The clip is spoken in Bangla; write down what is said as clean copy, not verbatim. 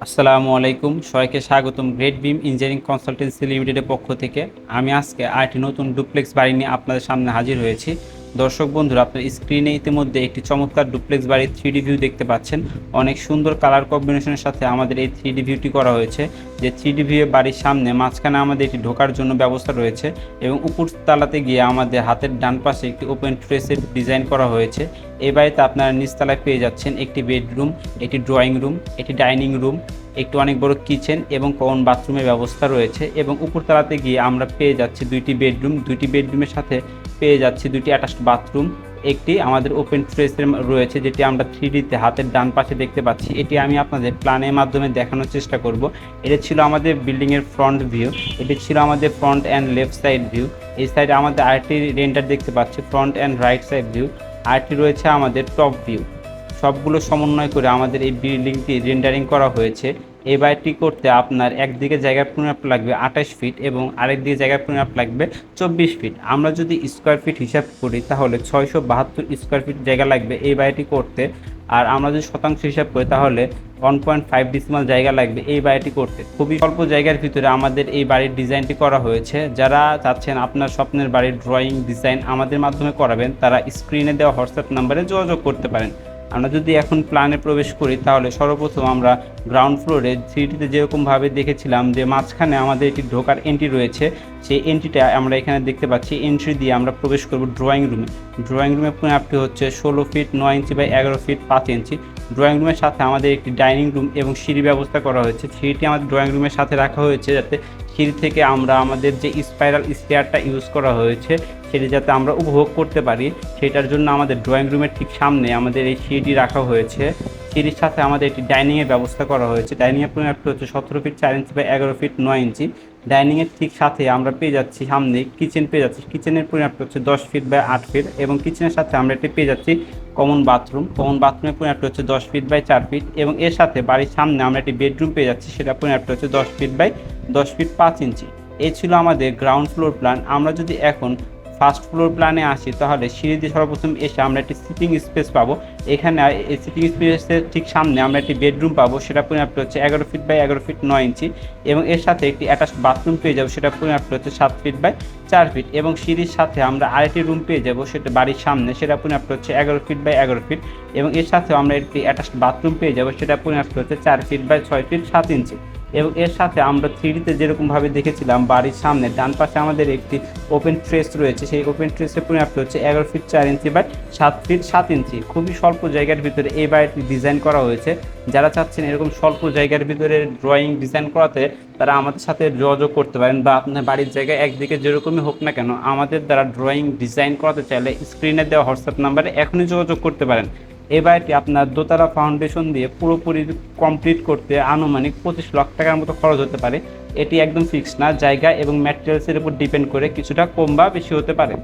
আসসালামু আলাইকুম, সবাইকে স্বাগতম গ্রেট বিম ইঞ্জিনিয়ারিং কনসালটেন্সি লিমিটেডের পক্ষ থেকে। আমি আজকে আরেকটি নতুন ডুপ্লেক্স বাড়ি নিয়ে আপনাদের সামনে হাজির হয়েছি। দর্শক বন্ধুরা, আপনার স্ক্রিনে ইতিমধ্যে একটি চমৎকার ডুপ্লেক্স বাড়ির 3D ভিউ দেখতে পাচ্ছেন। অনেক সুন্দর কালার কম্বিনেশনের সাথে আমাদের এই 3D ভিউটি করা হয়েছে। যে 3D ভিউ বাড়ির সামনে মাঝখানে আমাদের একটি ঢোকার জন্য ব্যবস্থা রয়েছে এবং উপর তালাতে গিয়ে আমাদের হাতের ডান পাশে একটি ওপেন ট্রেসের ডিজাইন করা হয়েছে। এই বাড়িতে আপনারা নিচতলায় পেয়ে যাচ্ছেন একটি বেডরুম, একটি ড্রয়িং রুম, একটি ডাইনিং রুম, একটি অনেক বড় কিচেন এবং কমন বাথরুমের ব্যবস্থা রয়েছে। এবং উপরতলাতে গিয়ে আমরা পেয়ে যাচ্ছি দুইটি বেডরুম, দুইটি বেডরুমের সাথে পেয়ে যাচ্ছি দুইটি অ্যাটাচড বাথরুম। একটি আমাদের ওপেন ট্রেসের রয়েছে, যেটি আমরা 3Dতে হাতের ডান পাশে দেখতে পাচ্ছি। এটি আমি আপনাদের প্ল্যানের মাধ্যমে দেখানোর চেষ্টা করব। এটা ছিল আমাদের বিল্ডিংয়ের ফ্রন্ট ভিউ, এটি ছিল আমাদের front and left side view. এই সাইডে আমাদের আরেকটি রেন্ডার দেখতে পাচ্ছি, front and right side view. আরেকটি রয়েছে আমাদের টপ ভিউ। সবগুলো সমন্বয় করে আমাদের এই বিল্ডিংটি রেন্ডারিং করা হয়েছে। এই বাড়িটি করতে আপনার একদিকে জায়গার পরিমাপ লাগবে 28 ফিট এবং আরেকদিকে জায়গার পরিমাপ লাগবে 24 ফিট। আমরা যদি স্কোয়ার ফিট হিসাব করি তাহলে 672 স্কোয়ার ফিট জায়গা লাগবে এই বাড়িটি করতে। আর আমরা যদি শতাংশ হিসাব করি তাহলে 1.5 ডিসিমাল জায়গা লাগবে এই বাড়িটি করতে। খুবই অল্প জায়গার ভিতরে আমাদের এই বাড়ির ডিজাইনটি করা হয়েছে। যারা চাচ্ছেন আপনার স্বপ্নের বাড়ির ড্রয়িং ডিজাইন আমাদের মাধ্যমে করাবেন, তারা স্ক্রিনে দেওয়া হোয়াটসঅ্যাপ নাম্বারে যোগাযোগ করতে পারেন। আমরা যদি এখন প্ল্যানে প্রবেশ করি তাহলে সর্বপ্রথম আমরা গ্রাউন্ড ফ্লোরে 3Dতে যেরকমভাবে দেখেছিলাম যে মাঝখানে আমাদের একটি ঢোকার এন্ট্রি রয়েছে, সেই এন্ট্রিটা আমরা এখানে দেখতে পাচ্ছি। এন্ট্রি দিয়ে আমরা প্রবেশ করব ড্রয়িং রুমে। ড্রয়িং রুমের পরিমাপটি হচ্ছে 16 feet 9 inch by 11 feet 5 inch. Drawing রুমের সাথে আমাদের একটি ডাইনিং রুম এবং সিঁড়ি ব্যবস্থা করা হয়েছে। সিঁড়িটি আমাদের ড্রয়িং রুমের সাথে রাখা হয়েছে যাতে সিঁড়ি থেকে আমরা আমাদের যে স্পাইরাল স্টেয়ারটা ইউজ করা হয়েছে সেটি যাতে আমরা উপভোগ করতে পারি, সেটার জন্য আমাদের ড্রয়িং রুমের ঠিক সামনে আমাদের এই সিঁড়িটি রাখা হয়েছে। সিঁড়ির সাথে আমাদের একটি ডাইনিংয়ের ব্যবস্থা করা হয়েছে। ডাইনিংয়ের পরিমাপটি হচ্ছে 17 ফিট 4 ইঞ্চি বাই 11 ফিট 9 ইঞ্চি। ডাইনিংয়ের ঠিক সাথে আমরা পেয়ে যাচ্ছি সামনে কিচেন পেয়ে যাচ্ছি। কিচেনের পরিমাপটি হচ্ছে 10 ফিট বাই 8 ফিট এবং কিচেনের সাথে আমরা এটি পেয়ে যাচ্ছি কমন বাথরুম। কমন বাথরুমের পরিমাপটি হচ্ছে 10 ফিট বাই 4 ফিট এবং এর সাথে বাড়ির সামনে আমরা একটি বেডরুম পেয়ে যাচ্ছি, সেটা পরিমাপটি হচ্ছে 10 ফিট বাই 10 ফিট 5 ইঞ্চি। এই ছিল আমাদের গ্রাউন্ড ফ্লোর প্ল্যান। আমরা যদি এখন ফার্স্ট ফ্লোর প্ল্যানে আসি তাহলে সিঁড়ি দিয়ে সর্বপ্রথম এসে আমরা একটি সিটিং স্পেস পাবো। এখানে এই সিটিং স্পেসের ঠিক সামনে আমরা একটি বেডরুম পাবো, সেটা পরিমাপটি হচ্ছে 11 ফিট বাই 11 ফিট 9 ইঞ্চি এবং এর সাথে একটি অ্যাটাচড বাথরুম পেয়ে যাবো, সেটা পরিমাপটি হচ্ছে 7 ফিট বাই 4 ফিট এবং সিঁড়ির সাথে আমরা আরেকটি রুম পেয়ে যাবো, সেটা বাড়ির সামনে, সেটা পরিমাপটি হচ্ছে 11 ফিট বাই 11 ফিট এবং এর সাথেও আমরা একটি অ্যাটাচড বাথরুম পেয়ে যাবো, সেটা পরিমাপটি হচ্ছে 4 ফিট বাই 6 ফিট 7 ইঞ্চি। এবং এর সাথে আমরা 3Dতে যেরকমভাবে দেখেছিলাম বাড়ির সামনে ডান পাশে আমাদের একটি ওপেন ট্রেস রয়েছে, সেই ওপেন ট্রেসের পরিমাপটি হচ্ছে 11 ফিট 4 ইঞ্চি বাই 7 ফিট 7 ইঞ্চি। খুবই স্বল্প জায়গার ভিতরে এই বাড়িটি ডিজাইন করা হয়েছে। যারা চাচ্ছেন এরকম স্বল্প জায়গার ভিতরে ড্রয়িং ডিজাইন করাতে, তারা আমাদের সাথে যোগাযোগ করতে পারেন বা আপনার বাড়ির জায়গায় একদিকে যেরকমই হোক না কেন আমাদের দ্বারা ড্রয়িং ডিজাইন করাতে চাইলে স্ক্রিনে দেওয়া হোয়াটসঅ্যাপ নাম্বারে এখনই যোগাযোগ করতে পারেন। এই বাড়িটি আপনার দোতলা ফাউন্ডেশন দিয়ে পুরোপুরি কমপ্লিট করতে আনুমানিক 25 লাখ টাকার মতো খরচ হতে পারে। এটি একদম ফিক্সড না, জায়গা এবং ম্যাটেরিয়ালসের উপর ডিপেন্ড করে কিছুটা কম বা বেশি হতে পারে।